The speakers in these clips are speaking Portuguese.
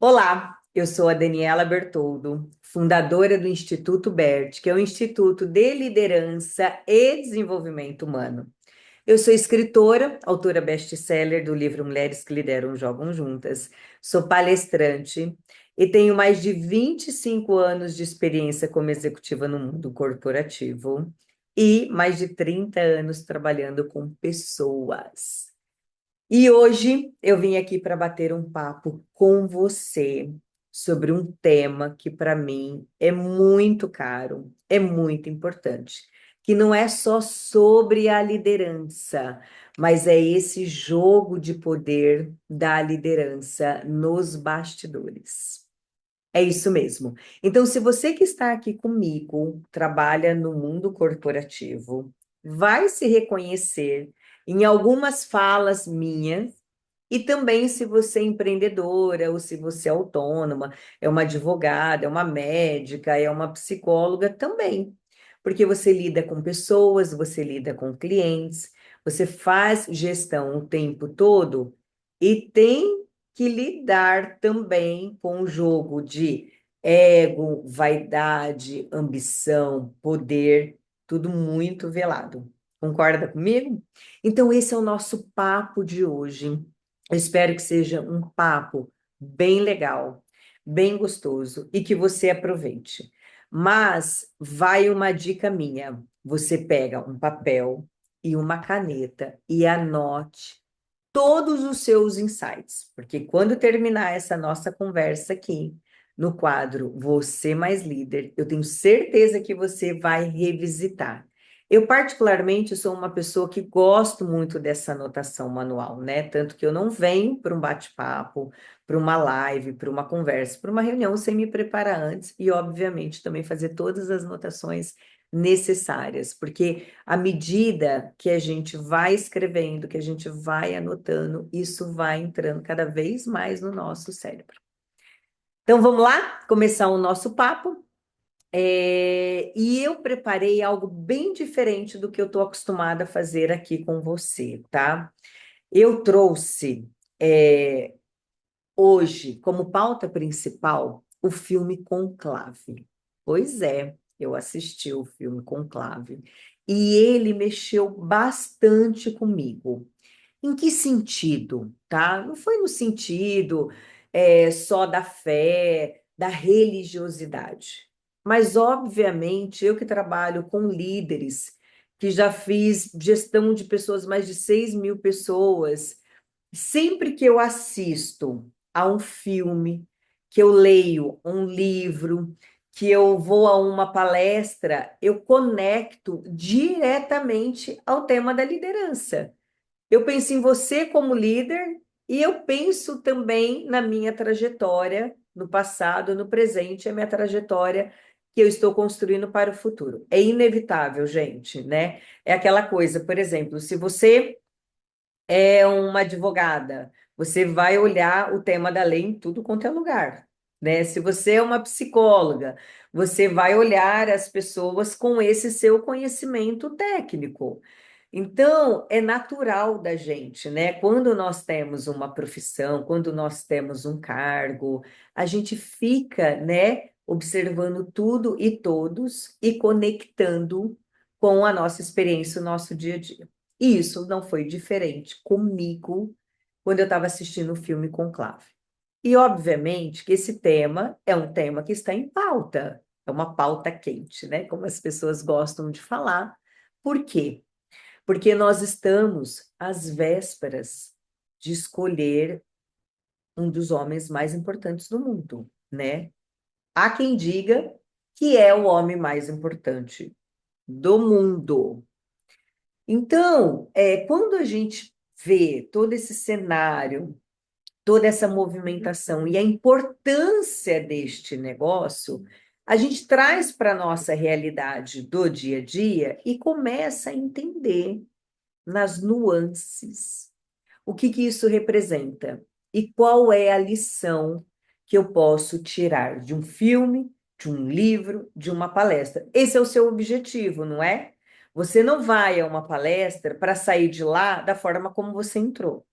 Olá, eu sou a Daniela Bertoldo, fundadora do Instituto BERT, que é o Instituto de Liderança e Desenvolvimento Humano. Eu sou escritora, autora best-seller do livro Mulheres que Lideram Jogam Juntas, sou palestrante e tenho mais de 25 anos de experiência como executiva no mundo corporativo e mais de 30 anos trabalhando com pessoas. E hoje eu vim aqui para bater um papo com você sobre um tema que para mim é muito caro, é muito importante, que não é só sobre a liderança, mas é esse jogo de poder da liderança nos bastidores. É isso mesmo. Então, se você que está aqui comigo trabalha no mundo corporativo, vai se reconhecer em algumas falas minhas, e também se você é empreendedora ou se você é autônoma, é uma advogada, é uma médica, é uma psicóloga também. Porque você lida com pessoas, você lida com clientes, você faz gestão o tempo todo e tem que lidar também com o jogo de ego, vaidade, ambição, poder, tudo muito velado. Concorda comigo? Então, esse é o nosso papo de hoje. Eu espero que seja um papo bem legal, bem gostoso e que você aproveite. Mas vai uma dica minha: você pega um papel e uma caneta e anote todos os seus insights, porque quando terminar essa nossa conversa aqui, no quadro Você Mais Líder, eu tenho certeza que você vai revisitar. Eu, particularmente, sou uma pessoa que gosto muito dessa anotação manual, né? Tanto que eu não venho para um bate-papo, para uma live, para uma conversa, para uma reunião sem me preparar antes e, obviamente, também fazer todas as anotações necessárias, porque à medida que a gente vai escrevendo, que a gente vai anotando, isso vai entrando cada vez mais no nosso cérebro. Então vamos lá começar o nosso papo. E eu preparei algo bem diferente do que eu estou acostumada a fazer aqui com você, tá? Eu trouxe hoje como pauta principal o filme Conclave. Pois é, eu assisti o filme Conclave e ele mexeu bastante comigo. Em que sentido, tá? Não foi no sentido só da fé, da religiosidade, mas obviamente eu que trabalho com líderes, que já fiz gestão de pessoas, mais de 6.000 pessoas, sempre que eu assisto a um filme, que eu leio um livro, que eu vou a uma palestra, eu conecto diretamente ao tema da liderança. Eu penso em você como líder e eu penso também na minha trajetória no passado, no presente, a minha trajetória que eu estou construindo para o futuro. É inevitável, gente, né? É aquela coisa, por exemplo, se você é uma advogada, você vai olhar o tema da lei em tudo quanto é lugar, né? Se você é uma psicóloga, você vai olhar as pessoas com esse seu conhecimento técnico. Então, é natural da gente, né? Quando nós temos uma profissão, quando nós temos um cargo, a gente fica, né, observando tudo e todos e conectando com a nossa experiência, o nosso dia a dia. E isso não foi diferente comigo quando eu estava assistindo o filme Conclave. E, obviamente, que esse tema é um tema que está em pauta, é uma pauta quente, né? Como as pessoas gostam de falar. Por quê? Porque nós estamos às vésperas de escolher um dos homens mais importantes do mundo, né? Há quem diga que é o homem mais importante do mundo. Então, quando a gente vê todo esse cenário, toda essa movimentação e a importância deste negócio, a gente traz para a nossa realidade do dia a dia e começa a entender nas nuances o que que isso representa e qual é a lição que eu posso tirar de um filme, de um livro, de uma palestra. Esse é o seu objetivo, não é? Você não vai a uma palestra para sair de lá da forma como você entrou.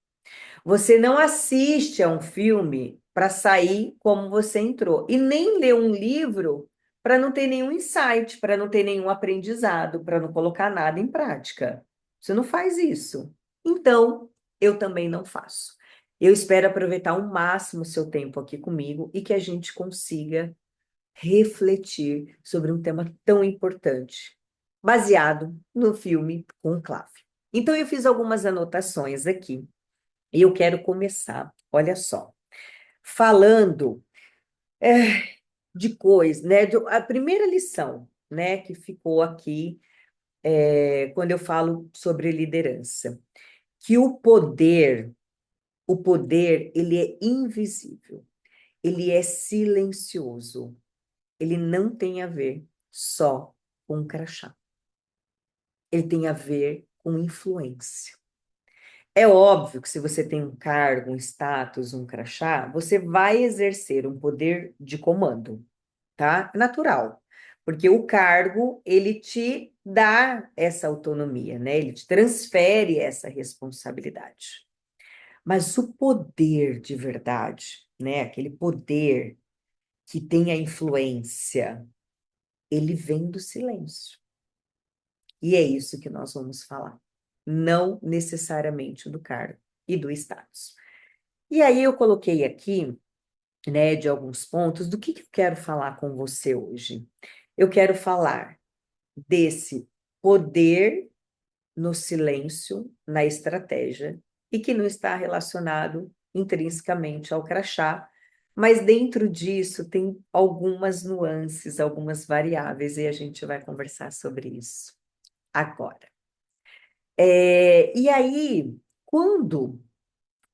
Você não assiste a um filme para sair como você entrou. E nem ler um livro para não ter nenhum insight, para não ter nenhum aprendizado, para não colocar nada em prática. Você não faz isso. Então, eu também não faço. Eu espero aproveitar ao máximo o seu tempo aqui comigo e que a gente consiga refletir sobre um tema tão importante, baseado no filme Conclave. Então, eu fiz algumas anotações aqui e eu quero começar, olha só, falando de coisa, né? A primeira lição, né, que ficou aqui quando eu falo sobre liderança, que o poder, ele é invisível, ele é silencioso, ele não tem a ver só com crachá, ele tem a ver com influência. É óbvio que se você tem um cargo, um status, um crachá, você vai exercer um poder de comando, tá? Natural, porque o cargo, ele te dá essa autonomia, né? Ele te transfere essa responsabilidade. Mas o poder de verdade, né? Aquele poder que tem a influência, ele vem do silêncio. E é isso que nós vamos falar. Não necessariamente do cargo e do status. E aí eu coloquei aqui, né, de alguns pontos do que eu quero falar com você hoje. Eu quero falar desse poder no silêncio, na estratégia, e que não está relacionado intrinsecamente ao crachá, mas dentro disso tem algumas nuances, algumas variáveis, e a gente vai conversar sobre isso agora. E aí, quando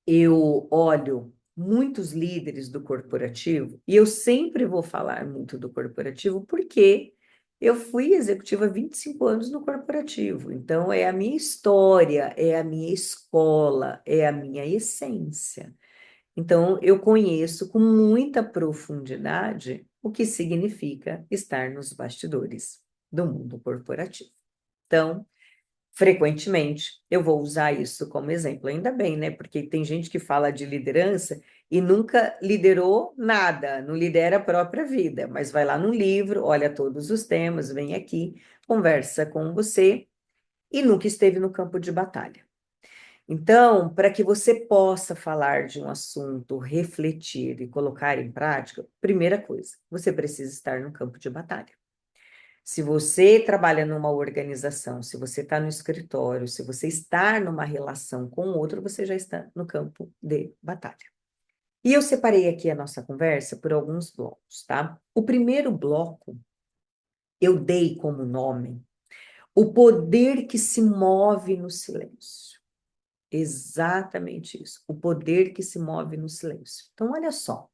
eu olho muitos líderes do corporativo, e eu sempre vou falar muito do corporativo, porque eu fui executiva há 25 anos no corporativo, então é a minha história, é a minha escola, é a minha essência. Então, eu conheço com muita profundidade o que significa estar nos bastidores do mundo corporativo. Então, frequentemente, eu vou usar isso como exemplo. Ainda bem, né? Porque tem gente que fala de liderança e nunca liderou nada, não lidera a própria vida, mas vai lá no livro, olha todos os temas, vem aqui, conversa com você e nunca esteve no campo de batalha. Então, para que você possa falar de um assunto, refletir e colocar em prática, primeira coisa, você precisa estar no campo de batalha. Se você trabalha numa organização, se você está no escritório, se você está numa relação com outro, você já está no campo de batalha. E eu separei aqui a nossa conversa por alguns blocos, tá? O primeiro bloco eu dei como nome o poder que se move no silêncio. Exatamente isso, o poder que se move no silêncio. Então, olha só,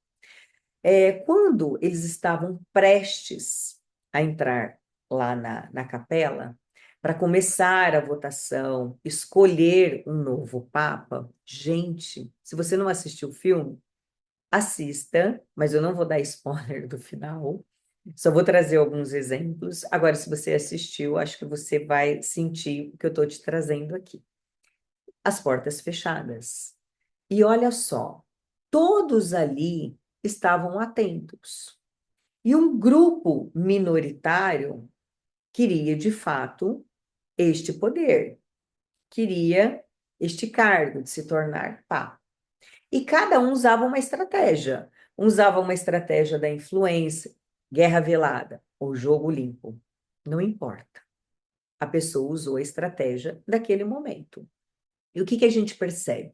quando eles estavam prestes a entrar lá na capela, para começar a votação, escolher um novo papa, gente, se você não assistiu o filme, assista, mas eu não vou dar spoiler do final, só vou trazer alguns exemplos. Agora, se você assistiu, acho que você vai sentir o que eu estou te trazendo aqui. As portas fechadas. E olha só, todos ali estavam atentos. E um grupo minoritário queria, de fato, este poder, queria este cargo de se tornar papa. E cada um usava uma estratégia. Um usava uma estratégia da influência, guerra velada ou jogo limpo. Não importa. A pessoa usou a estratégia daquele momento. E o que a gente percebe?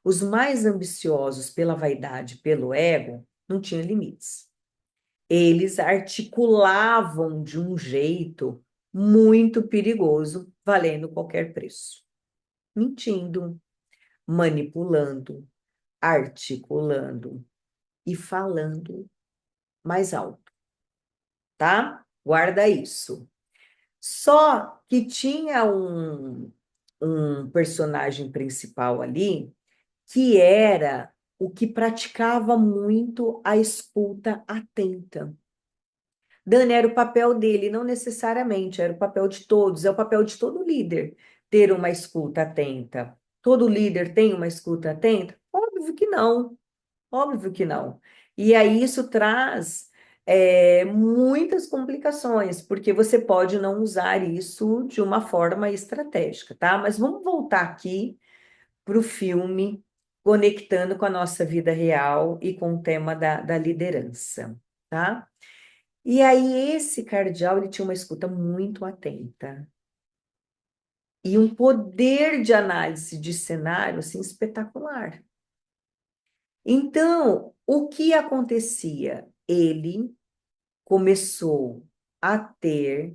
Os mais ambiciosos pela vaidade, pelo ego, não tinham limites. Eles articulavam de um jeito muito perigoso, valendo qualquer preço. Mentindo, manipulando, articulando e falando mais alto, tá? Guarda isso. Só que tinha um personagem principal ali que era o que praticava muito a escuta atenta. Dani, era o papel dele, não necessariamente, era o papel de todos, é o papel de todo líder ter uma escuta atenta. Todo líder tem uma escuta atenta? Óbvio que não. Óbvio que não. E aí isso traz muitas complicações, porque você pode não usar isso de uma forma estratégica, tá? Mas vamos voltar aqui para o filme, conectando com a nossa vida real e com o tema da liderança, tá? E aí esse cardeal, ele tinha uma escuta muito atenta e um poder de análise de cenário, assim, espetacular. Então, o que acontecia? Ele começou a ter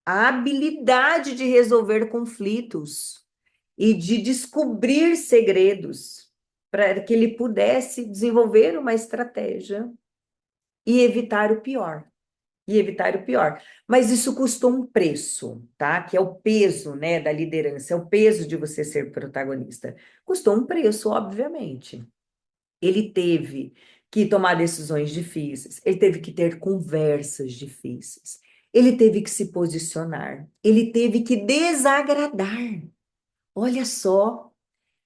a habilidade de resolver conflitos e de descobrir segredos para que ele pudesse desenvolver uma estratégia e evitar o pior. E evitar o pior. Mas isso custou um preço, tá? Que é o peso, né, da liderança, é o peso de você ser protagonista. Custou um preço, obviamente. Ele teve que tomar decisões difíceis, ele teve que ter conversas difíceis, ele teve que se posicionar, ele teve que desagradar. Olha só,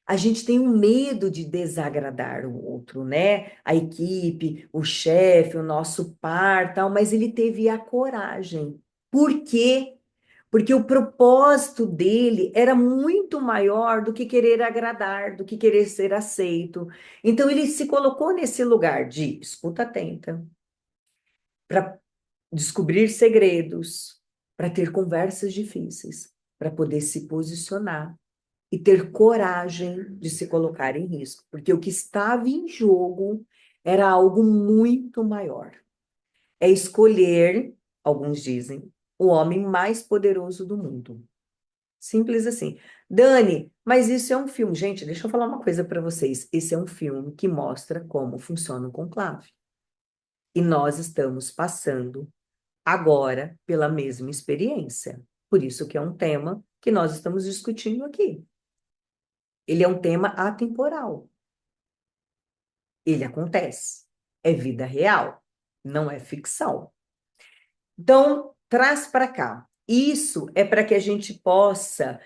a gente tem um medo de desagradar o outro, né? A equipe, o chefe, o nosso par, tal, mas ele teve a coragem. Por quê? Porque o propósito dele era muito maior do que querer agradar, do que querer ser aceito. Então ele se colocou nesse lugar de escuta atenta, para descobrir segredos, para ter conversas difíceis, para poder se posicionar e ter coragem de se colocar em risco, porque o que estava em jogo era algo muito maior. É escolher, alguns dizem, o homem mais poderoso do mundo. Simples assim. Dani, mas isso é um filme. Gente, deixa eu falar uma coisa para vocês. Esse é um filme que mostra como funciona o conclave. E nós estamos passando agora pela mesma experiência. Por isso que é um tema que nós estamos discutindo aqui. Ele é um tema atemporal. Ele acontece. É vida real, não é ficção. Então, traz para cá. Isso é para que a gente possa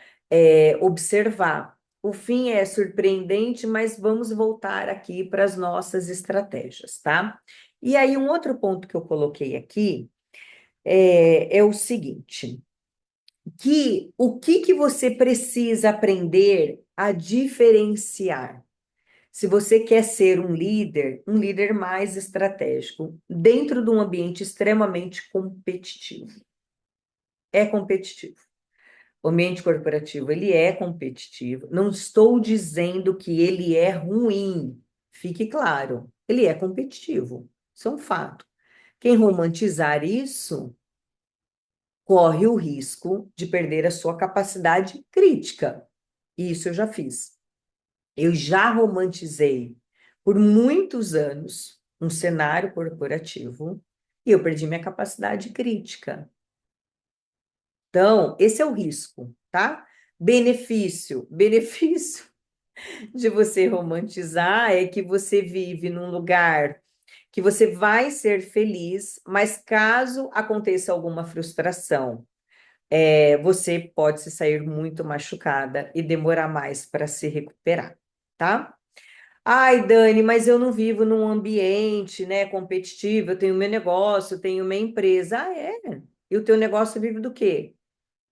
observar. O fim é surpreendente, mas vamos voltar aqui para as nossas estratégias, tá? E aí, um outro ponto que eu coloquei aqui é o seguinte: que o que que você precisa aprender a diferenciar? Se você quer ser um líder mais estratégico, dentro de um ambiente extremamente competitivo. É competitivo. O ambiente corporativo, ele é competitivo. Não estou dizendo que ele é ruim. Fique claro, ele é competitivo. Isso é um fato. Quem romantizar isso corre o risco de perder a sua capacidade crítica. E isso eu já fiz. Eu já romantizei por muitos anos um cenário corporativo e eu perdi minha capacidade crítica. Então, esse é o risco, tá? Benefício de você romantizar é que você vive num lugar que você vai ser feliz, mas caso aconteça alguma frustração, você pode se sair muito machucada e demorar mais para se recuperar, tá? Ai, Dani, mas eu não vivo num ambiente, né, competitivo, eu tenho meu negócio, eu tenho minha empresa. Ah, é? E o teu negócio vive do quê?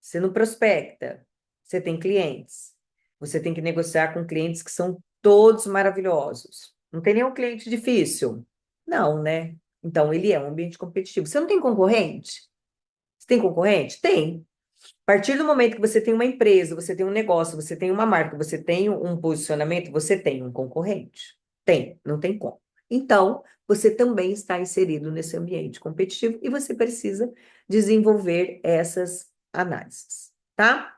Você não prospecta, você tem clientes. Você tem que negociar com clientes que são todos maravilhosos. Não tem nenhum cliente difícil? Não, né? Então, ele é um ambiente competitivo. Você não tem concorrente? Você tem concorrente? Tem. A partir do momento que você tem uma empresa, você tem um negócio, você tem uma marca, você tem um posicionamento, você tem um concorrente. Tem, não tem como. Então, você também está inserido nesse ambiente competitivo e você precisa desenvolver essas análises, tá?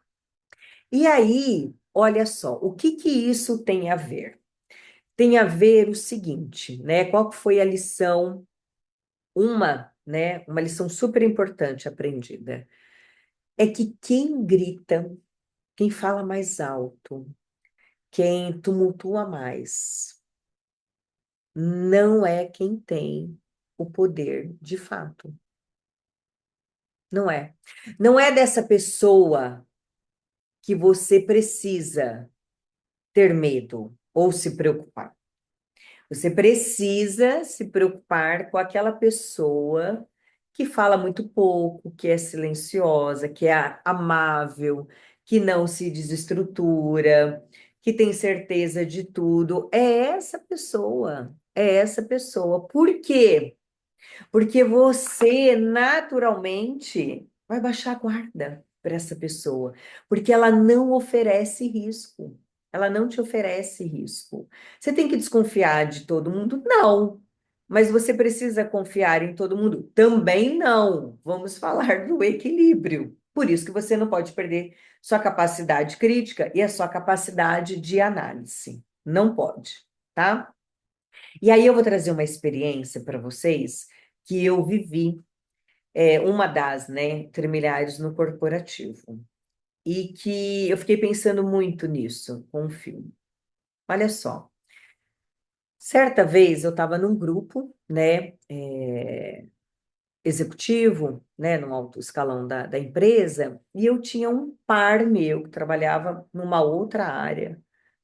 E aí, olha só, o que que isso tem a ver? Tem a ver o seguinte, né? Qual que foi a lição, uma lição super importante aprendida? É que quem grita, quem fala mais alto, quem tumultua mais, não é quem tem o poder de fato. Não é. Não é dessa pessoa que você precisa ter medo ou se preocupar. Você precisa se preocupar com aquela pessoa que fala muito pouco, que é silenciosa, que é amável, que não se desestrutura, que tem certeza de tudo. É essa pessoa. É essa pessoa. Por quê? Porque você naturalmente vai baixar a guarda para essa pessoa, porque ela não oferece risco. Ela não te oferece risco. Você tem que desconfiar de todo mundo? Não. Mas você precisa confiar em todo mundo? Também não. Vamos falar do equilíbrio. Por isso que você não pode perder sua capacidade crítica e a sua capacidade de análise. Não pode, tá? E aí eu vou trazer uma experiência para vocês que eu vivi, uma das, né, trilhares no corporativo, e que eu fiquei pensando muito nisso com o filme. Olha só, certa vez eu estava num grupo, né, executivo, né, no alto escalão da empresa, e eu tinha um par meu que trabalhava numa outra área,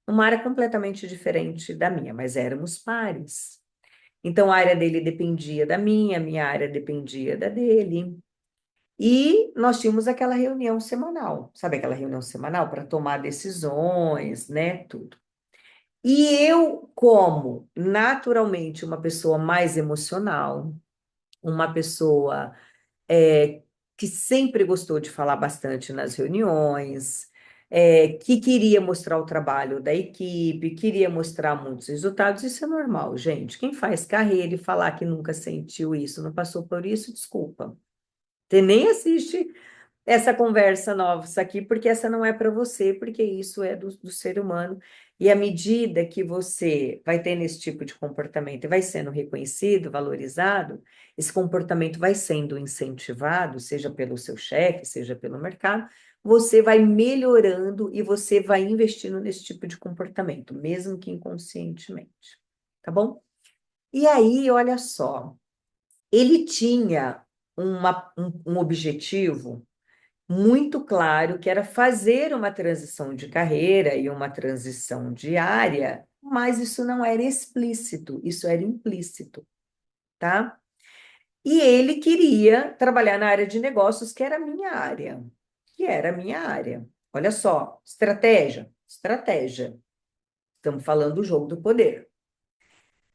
uma área completamente diferente da minha, mas éramos pares. Então, a área dele dependia da minha área dependia da dele. E nós tínhamos aquela reunião semanal, sabe aquela reunião semanal para tomar decisões, né, tudo. E eu, como naturalmente uma pessoa mais emocional, uma pessoa que sempre gostou de falar bastante nas reuniões, que queria mostrar o trabalho da equipe, queria mostrar muitos resultados, isso é normal, gente. Quem faz carreira e falar que nunca sentiu isso, não passou por isso, desculpa. Você nem assiste essa conversa nossa aqui, porque essa não é para você, porque isso é do ser humano. E à medida que você vai tendo esse tipo de comportamento e vai sendo reconhecido, valorizado, esse comportamento vai sendo incentivado, seja pelo seu chefe, seja pelo mercado, você vai melhorando e você vai investindo nesse tipo de comportamento, mesmo que inconscientemente. Tá bom? E aí, olha só, ele tinha um objetivo muito claro que era fazer uma transição de carreira e uma transição diária, mas isso não era explícito, isso era implícito, tá? E ele queria trabalhar na área de negócios, que era a minha área, que era a minha área. Olha só, estratégia, estratégia. Estamos falando do jogo do poder.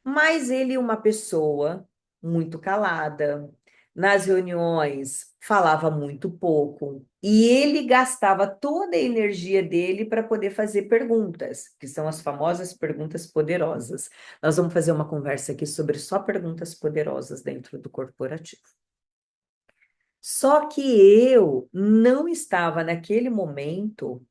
Mas ele, uma pessoa muito calada, nas reuniões falava muito pouco, e ele gastava toda a energia dele para poder fazer perguntas, que são as famosas perguntas poderosas. Nós vamos fazer uma conversa aqui sobre só perguntas poderosas dentro do corporativo. Só que eu não estava naquele momento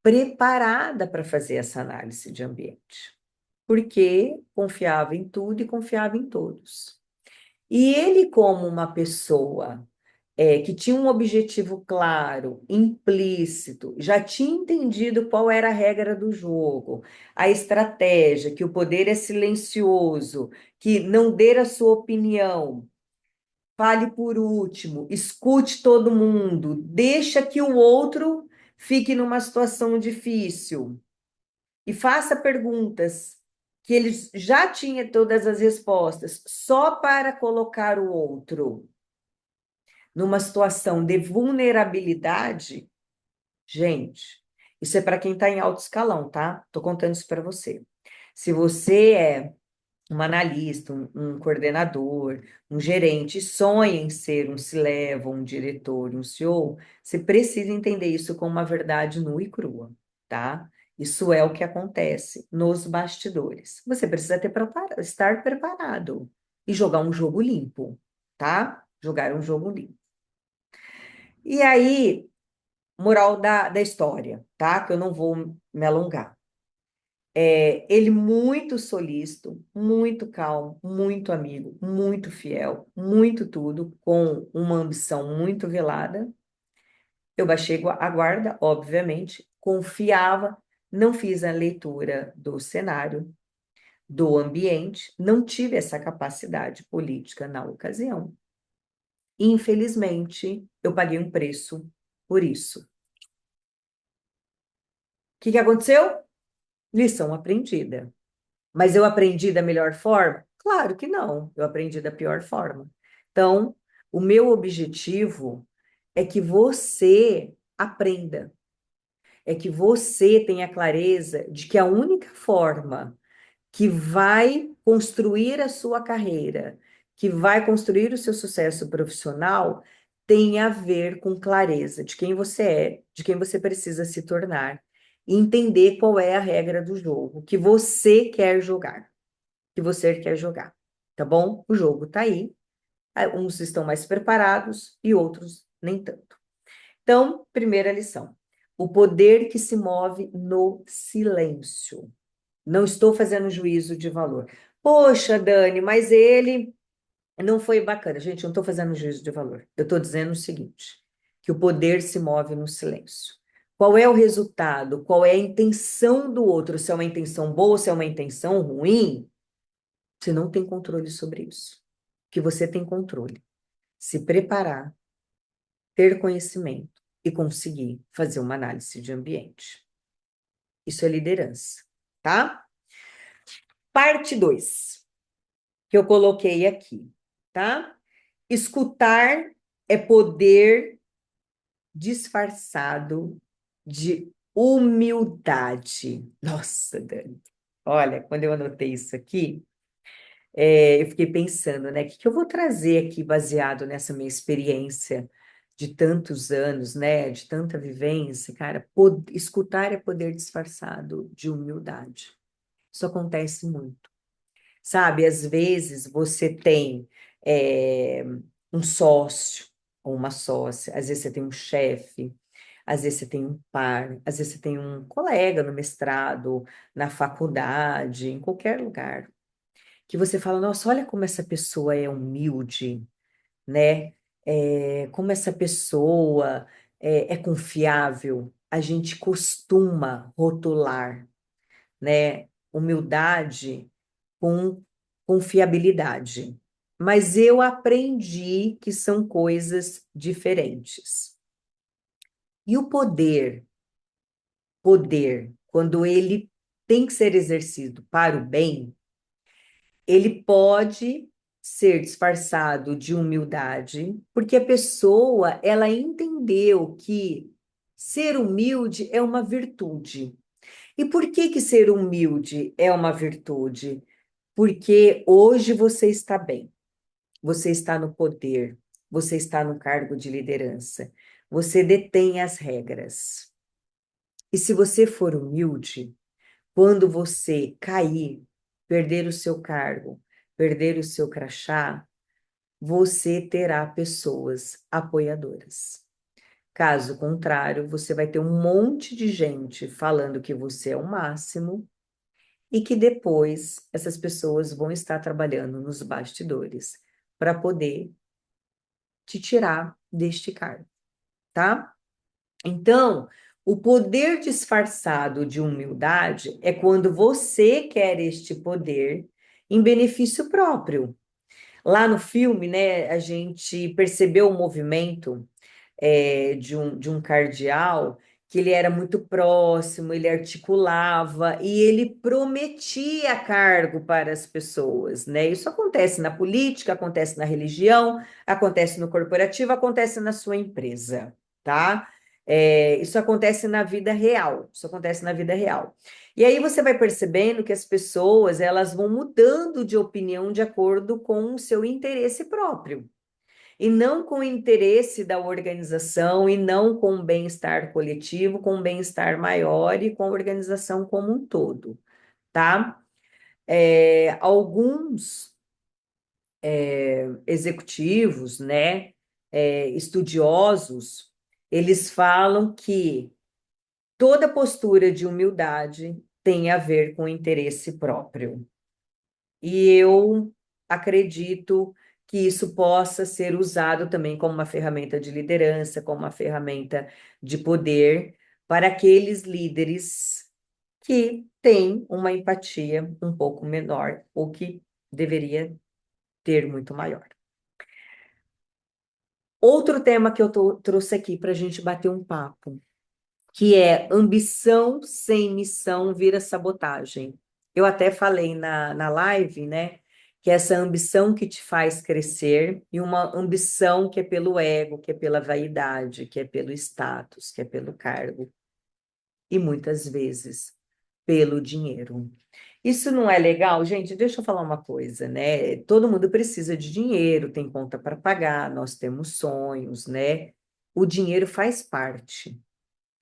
preparada para fazer essa análise de ambiente, porque confiava em tudo e confiava em todos. E ele, como uma pessoa que tinha um objetivo claro, implícito, já tinha entendido qual era a regra do jogo, a estratégia, que o poder é silencioso, que não dê a sua opinião, fale por último, escute todo mundo, deixa que o outro fique numa situação difícil e faça perguntas que ele já tinha todas as respostas, só para colocar o outro numa situação de vulnerabilidade. Gente, isso é para quem está em alto escalão, tá? Tô contando isso para você. Se você é um analista, um coordenador, um gerente, sonha em ser um C-level, um diretor, um CEO, você precisa entender isso como uma verdade nua e crua, tá? Isso é o que acontece nos bastidores. Você precisa estar preparado e jogar um jogo limpo, tá? Jogar um jogo limpo. E aí, moral da história, tá? Que eu não vou me alongar. Ele muito solícito, muito calmo, muito amigo, muito fiel, muito tudo, com uma ambição muito velada. Eu baixei a guarda, obviamente, confiava, não fiz a leitura do cenário, do ambiente, não tive essa capacidade política na ocasião. Infelizmente, eu paguei um preço por isso. O que que aconteceu? Lição aprendida. Mas eu aprendi da melhor forma? Claro que não, eu aprendi da pior forma. Então, o meu objetivo é que você aprenda, é que você tenha clareza de que a única forma que vai construir a sua carreira, que vai construir o seu sucesso profissional, tem a ver com clareza de quem você é, de quem você precisa se tornar, e entender qual é a regra do jogo que você quer jogar, tá bom? O jogo tá aí, uns estão mais preparados e outros nem tanto. Então, primeira lição: o poder que se move no silêncio. Não estou fazendo juízo de valor. Poxa, Dani, mas ele não foi bacana. Gente, eu não estou fazendo juízo de valor. Eu estou dizendo o seguinte, que o poder se move no silêncio. Qual é o resultado? Qual é a intenção do outro? Se é uma intenção boa, se é uma intenção ruim, você não tem controle sobre isso. O que você tem controle? Se preparar, ter conhecimento e conseguir fazer uma análise de ambiente. Isso é liderança, tá? Parte 2 que eu coloquei aqui, tá? Escutar é poder disfarçado de humildade. Nossa, Dani. Olha, quando eu anotei isso aqui, eu fiquei pensando, né? O que eu vou trazer aqui baseado nessa minha experiência de tantos anos, né? De tanta vivência, cara. Escutar é poder disfarçado de humildade. Isso acontece muito. Sabe, às vezes você tem eh, um sócio ou uma sócia, às vezes você tem um chefe, às vezes você tem um par, às vezes você tem um colega no mestrado, na faculdade, em qualquer lugar, que você fala, nossa, olha como essa pessoa é humilde, né? Como essa pessoa é confiável. A gente costuma rotular, né? Humildade com confiabilidade. Mas eu aprendi que são coisas diferentes. E o poder, quando ele tem que ser exercido para o bem, ele pode ser disfarçado de humildade, porque a pessoa, ela entendeu que ser humilde é uma virtude. E por que que ser humilde é uma virtude? Porque hoje você está bem, você está no poder, você está no cargo de liderança, você detém as regras. E se você for humilde, quando você cair, perder o seu cargo, perder o seu crachá, você terá pessoas apoiadoras. Caso contrário, você vai ter um monte de gente falando que você é o máximo e que depois essas pessoas vão estar trabalhando nos bastidores para poder te tirar deste cargo, tá? Então, o poder disfarçado de humildade é quando você quer este poder em benefício próprio. Lá no filme, né, a gente percebeu o movimento de um cardeal, que ele era muito próximo, ele articulava e ele prometia cargo para as pessoas, né? Isso acontece na política, acontece na religião, acontece no corporativo, acontece na sua empresa, tá? Isso acontece na vida real, isso acontece na vida real. E aí você vai percebendo que as pessoas, elas vão mudando de opinião de acordo com o seu interesse próprio e não com o interesse da organização, e não com o bem-estar coletivo, com o bem-estar maior e com a organização como um todo, tá? Alguns executivos, né, estudiosos, eles falam que toda postura de humildade tem a ver com interesse próprio. E eu acredito que isso possa ser usado também como uma ferramenta de liderança, como uma ferramenta de poder para aqueles líderes que têm uma empatia um pouco menor, ou que deveria ter muito maior. Outro tema que eu trouxe aqui para a gente bater um papo, que é ambição sem missão vira sabotagem. Eu até falei na live, né? Que essa ambição que te faz crescer e uma ambição que é pelo ego, que é pela vaidade, que é pelo status, que é pelo cargo e muitas vezes pelo dinheiro. Isso não é legal, gente? Deixa eu falar uma coisa, né? Todo mundo precisa de dinheiro, tem conta para pagar, nós temos sonhos, né? O dinheiro faz parte,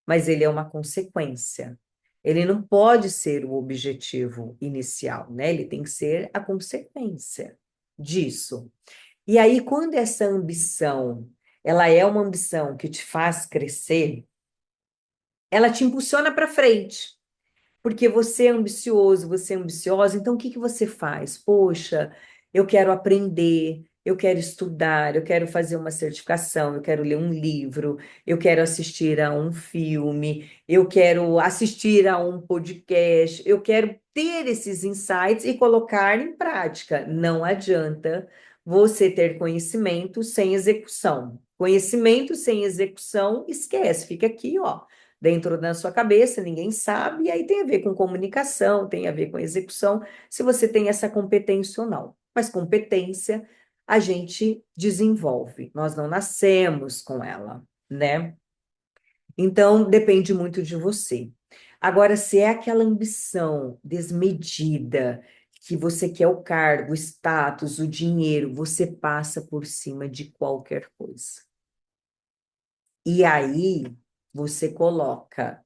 mas ele é uma consequência. Ele não pode ser o objetivo inicial, né? Ele tem que ser a consequência disso. E aí, quando essa ambição, ela é uma ambição que te faz crescer, ela te impulsiona para frente. Porque você é ambicioso, você é ambiciosa, então o que que você faz? Poxa, eu quero aprender, eu quero estudar, eu quero fazer uma certificação, eu quero ler um livro, eu quero assistir a um filme, eu quero assistir a um podcast, eu quero ter esses insights e colocar em prática. Não adianta você ter conhecimento sem execução. Conhecimento sem execução, esquece, fica aqui, ó dentro da sua cabeça, ninguém sabe, e aí tem a ver com comunicação, tem a ver com execução, se você tem essa competência ou não. Mas competência a gente desenvolve, nós não nascemos com ela, né? Então depende muito de você. Agora, se é aquela ambição desmedida, que você quer o cargo, o status, o dinheiro, você passa por cima de qualquer coisa. E aí você coloca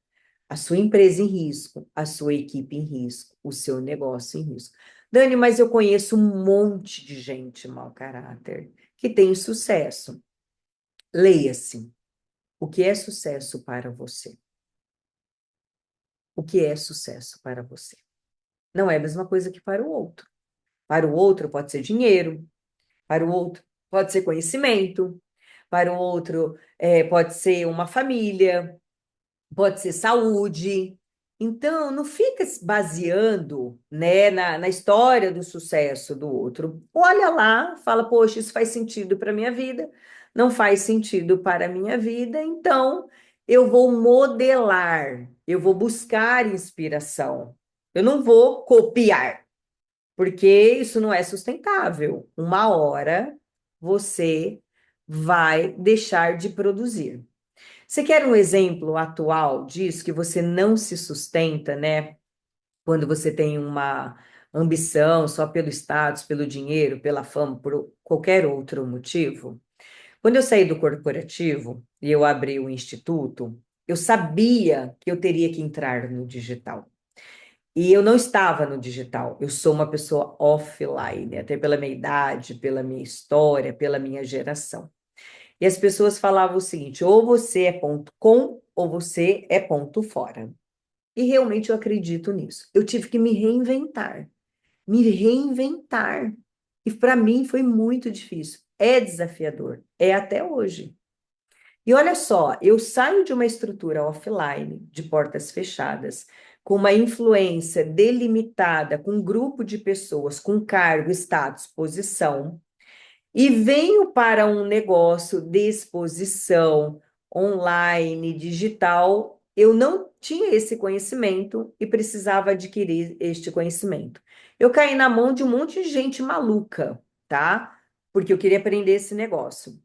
a sua empresa em risco, a sua equipe em risco, o seu negócio em risco. Dani, mas eu conheço um monte de gente mau caráter que tem sucesso. Leia-se. O que é sucesso para você? O que é sucesso para você? Não é a mesma coisa que para o outro. Para o outro pode ser dinheiro, para o outro pode ser conhecimento, para o outro pode ser uma família, pode ser saúde. Então, não fica se baseando, né, na história do sucesso do outro. Olha lá, fala, poxa, isso faz sentido para a minha vida, não faz sentido para a minha vida, então eu vou modelar, eu vou buscar inspiração. Eu não vou copiar, porque isso não é sustentável. Uma hora você vai deixar de produzir. Você quer um exemplo atual disso, que você não se sustenta, né? Quando você tem uma ambição só pelo status, pelo dinheiro, pela fama, por qualquer outro motivo? Quando eu saí do corporativo e eu abri o instituto, eu sabia que eu teria que entrar no digital. E eu não estava no digital, eu sou uma pessoa offline, até pela minha idade, pela minha história, pela minha geração. E as pessoas falavam o seguinte: ou você é ponto com, ou você é ponto fora. E realmente eu acredito nisso. Eu tive que me reinventar, me reinventar. E para mim foi muito difícil. É desafiador, é até hoje. E olha só, eu saio de uma estrutura offline, de portas fechadas, com uma influência delimitada, com um grupo de pessoas, com cargo, status, posição e venho para um negócio de exposição online, digital. Eu não tinha esse conhecimento e precisava adquirir este conhecimento. Eu caí na mão de um monte de gente maluca, tá? Porque eu queria aprender esse negócio.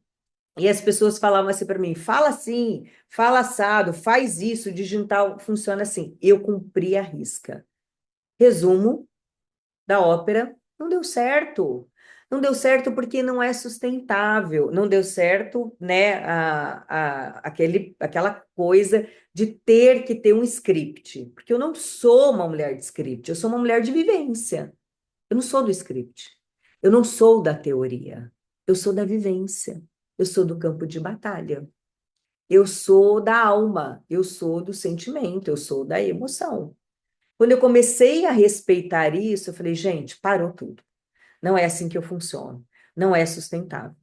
E as pessoas falavam assim para mim: fala assim, fala assado, faz isso, digital funciona assim. Eu cumpri a risca. Resumo da ópera, não deu certo. Não deu certo porque não é sustentável. Não deu certo, né, aquela coisa de ter que ter um script. Porque eu não sou uma mulher de script, eu sou uma mulher de vivência. Eu não sou do script. Eu não sou da teoria. Eu sou da vivência. Eu sou do campo de batalha. Eu sou da alma. Eu sou do sentimento. Eu sou da emoção. Quando eu comecei a respeitar isso, eu falei, gente, parou tudo. Não é assim que eu funciono. Não é sustentável.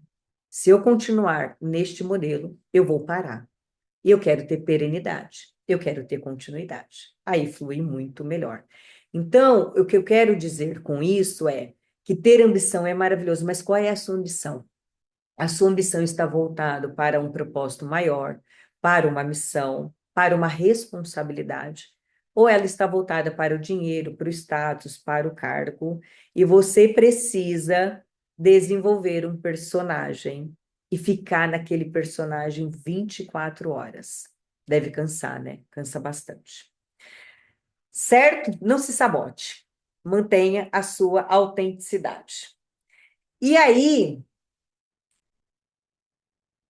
Se eu continuar neste modelo, eu vou parar. E eu quero ter perenidade. Eu quero ter continuidade. Aí flui muito melhor. Então, o que eu quero dizer com isso é que ter ambição é maravilhoso, mas qual é a sua ambição? A sua ambição está voltada para um propósito maior, para uma missão, para uma responsabilidade. ou ela está voltada para o dinheiro, para o status, para o cargo, e você precisa desenvolver um personagem e ficar naquele personagem 24 horas. Deve cansar, né? Cansa bastante. Certo? Não se sabote. Mantenha a sua autenticidade. E aí,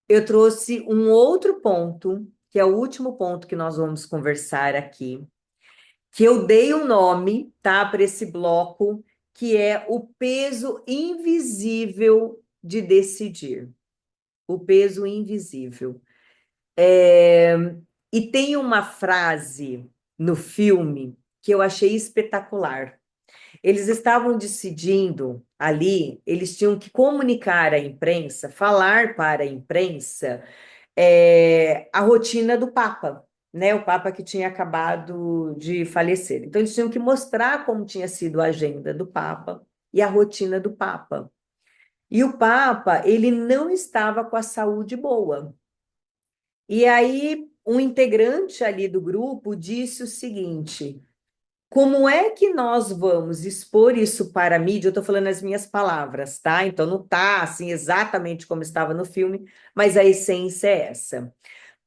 eu trouxe um outro ponto, que é o último ponto que nós vamos conversar aqui, que eu dei um nome, tá, para esse bloco, que é o peso invisível de decidir. O peso invisível. E tem uma frase no filme que eu achei espetacular. Eles estavam decidindo ali, eles tinham que comunicar à imprensa, falar para a imprensa, a rotina do Papa, né? O Papa que tinha acabado de falecer. Então, eles tinham que mostrar como tinha sido a agenda do Papa e a rotina do Papa. E o Papa, ele não estava com a saúde boa. E aí, um integrante ali do grupo disse o seguinte: como é que nós vamos expor isso para a mídia? Eu estou falando as minhas palavras, tá? Então não está assim exatamente como estava no filme, mas a essência é essa.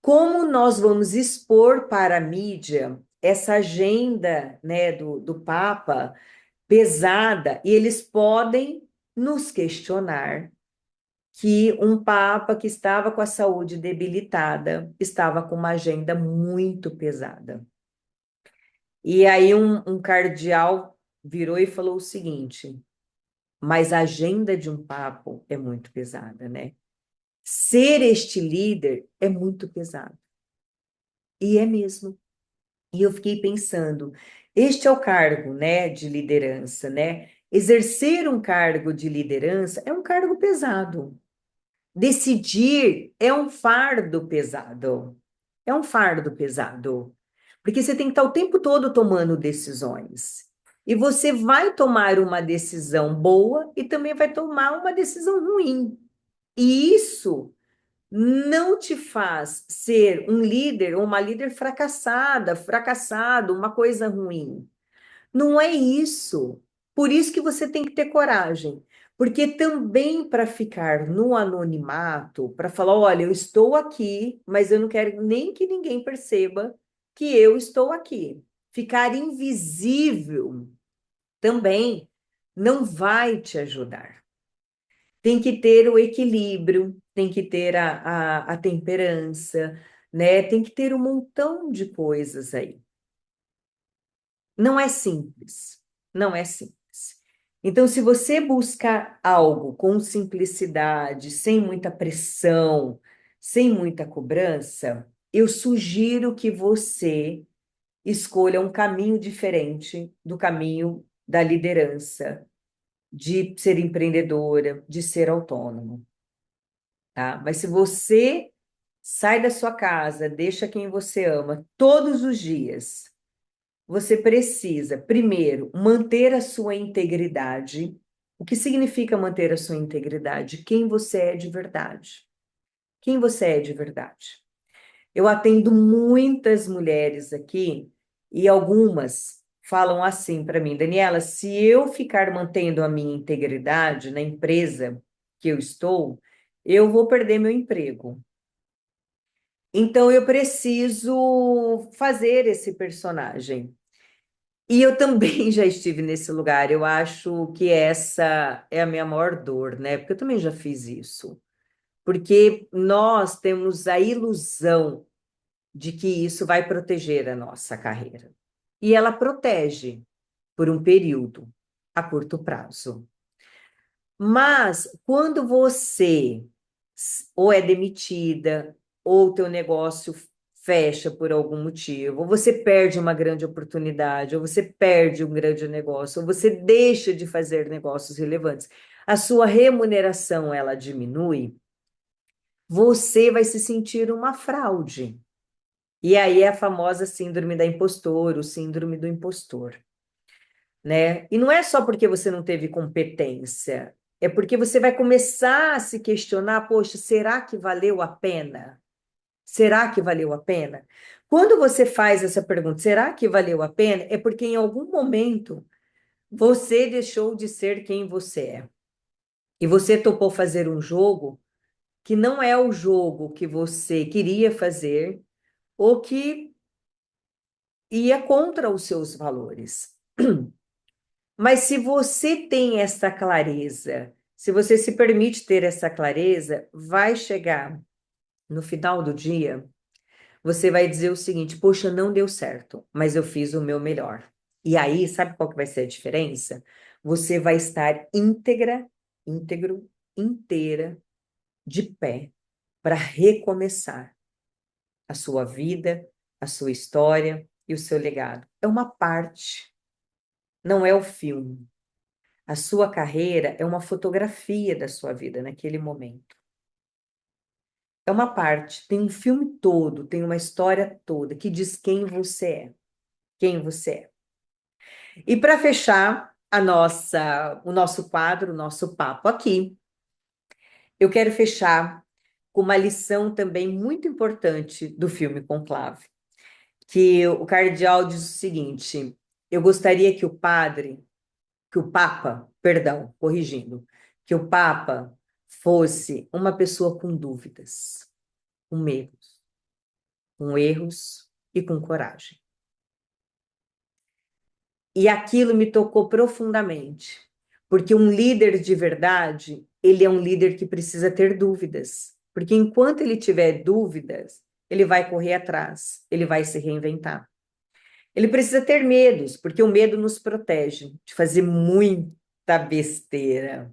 Como nós vamos expor para a mídia essa agenda, né, do Papa pesada, e eles podem nos questionar que um Papa que estava com a saúde debilitada estava com uma agenda muito pesada. E aí um cardeal virou e falou o seguinte: mas a agenda de um papa é muito pesada, né? Ser este líder é muito pesado. E é mesmo. E eu fiquei pensando, este é o cargo, né, de liderança, né? Exercer um cargo de liderança é um cargo pesado. Decidir é um fardo pesado. É um fardo pesado. Porque você tem que estar o tempo todo tomando decisões. E você vai tomar uma decisão boa e também vai tomar uma decisão ruim. E isso não te faz ser um líder ou uma líder fracassada, fracassado, uma coisa ruim. Não é isso. Por isso que você tem que ter coragem. Porque também para ficar no anonimato, para falar, olha, eu estou aqui, mas eu não quero nem que ninguém perceba que eu estou aqui. Ficar invisível também não vai te ajudar. Tem que ter o equilíbrio, tem que ter a temperança, né? Tem que ter um montão de coisas aí. Não é simples, não é simples. Então, se você busca algo com simplicidade, sem muita pressão, sem muita cobrança, eu sugiro que você escolha um caminho diferente do caminho da liderança, de ser empreendedora, de ser autônomo, tá? Mas se você sai da sua casa, deixa quem você ama todos os dias, você precisa, primeiro, manter a sua integridade. O que significa manter a sua integridade? Quem você é de verdade. Quem você é de verdade. Eu atendo muitas mulheres aqui e algumas falam assim para mim, Daniela, se eu ficar mantendo a minha integridade na empresa que eu estou, eu vou perder meu emprego. Então eu preciso fazer esse personagem. E eu também já estive nesse lugar. Eu acho que essa é a minha maior dor, né? Porque eu também já fiz isso. Porque nós temos a ilusão de que isso vai proteger a nossa carreira. E ela protege por um período, a curto prazo. Mas quando você ou é demitida, ou o teu negócio fecha por algum motivo, ou você perde uma grande oportunidade, ou você perde um grande negócio, ou você deixa de fazer negócios relevantes, a sua remuneração ela diminui, você vai se sentir uma fraude. E aí é a famosa síndrome da impostora, o síndrome do impostor, né? E não é só porque você não teve competência, é porque você vai começar a se questionar, poxa, será que valeu a pena? Será que valeu a pena? Quando você faz essa pergunta, será que valeu a pena? É porque em algum momento você deixou de ser quem você é. E você topou fazer um jogo que não é o jogo que você queria fazer ou que ia contra os seus valores. Mas se você tem essa clareza, se você se permite ter essa clareza, vai chegar no final do dia, você vai dizer o seguinte: poxa, não deu certo, mas eu fiz o meu melhor. E aí, sabe qual que vai ser a diferença? Você vai estar íntegro, inteira, de pé, para recomeçar a sua vida, a sua história e o seu legado. É uma parte, não é o filme. A sua carreira é uma fotografia da sua vida naquele momento. É uma parte, tem um filme todo, tem uma história toda que diz quem você é, quem você é. E para fechar o nosso quadro, o nosso papo aqui, eu quero fechar com uma lição também muito importante do filme Conclave, que o cardeal diz o seguinte: eu gostaria que o Papa, perdão, corrigindo, que o Papa fosse uma pessoa com dúvidas, com medos, com erros e com coragem. E aquilo me tocou profundamente, porque um líder de verdade, ele é um líder que precisa ter dúvidas, porque enquanto ele tiver dúvidas, ele vai correr atrás, ele vai se reinventar. Ele precisa ter medos, porque o medo nos protege de fazer muita besteira.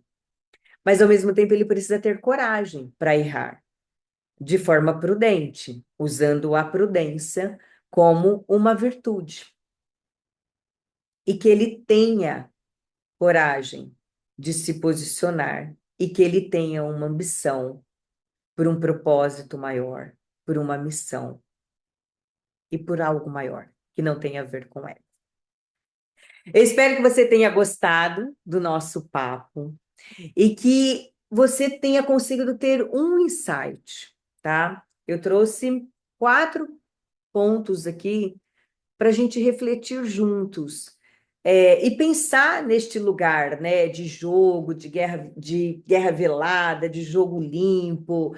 Mas, ao mesmo tempo, ele precisa ter coragem para errar, de forma prudente, usando a prudência como uma virtude. E que ele tenha coragem de se posicionar e que ele tenha uma ambição por um propósito maior, por uma missão e por algo maior, que não tem a ver com ela. Eu espero que você tenha gostado do nosso papo e que você tenha conseguido ter um insight, tá? Eu trouxe 4 pontos aqui para a gente refletir juntos. E pensar neste lugar, né, de jogo, de guerra velada, de jogo limpo,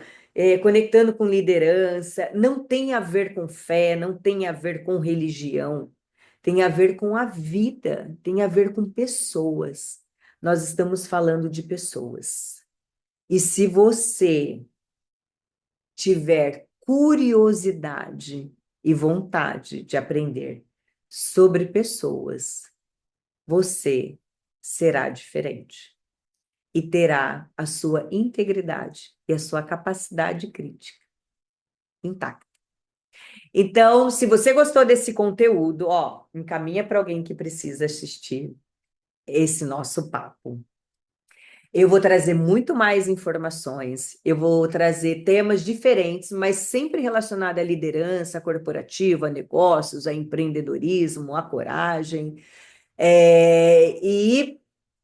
conectando com liderança, não tem a ver com fé, não tem a ver com religião, tem a ver com a vida, tem a ver com pessoas. Nós estamos falando de pessoas. E se você tiver curiosidade e vontade de aprender sobre pessoas, você será diferente e terá a sua integridade e a sua capacidade crítica intacta. Então, se você gostou desse conteúdo, ó, encaminha para alguém que precisa assistir esse nosso papo. Eu vou trazer muito mais informações, eu vou trazer temas diferentes, mas sempre relacionados à liderança corporativa, a negócios, a empreendedorismo, a coragem. E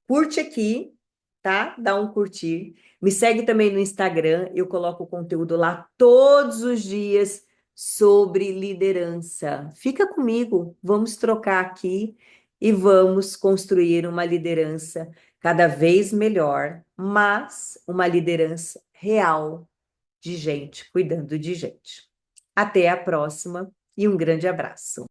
curte aqui, tá? Dá um curtir. Me segue também no Instagram, eu coloco conteúdo lá todos os dias sobre liderança. Fica comigo, vamos trocar aqui e vamos construir uma liderança cada vez melhor, mas uma liderança real de gente cuidando de gente. Até a próxima e um grande abraço.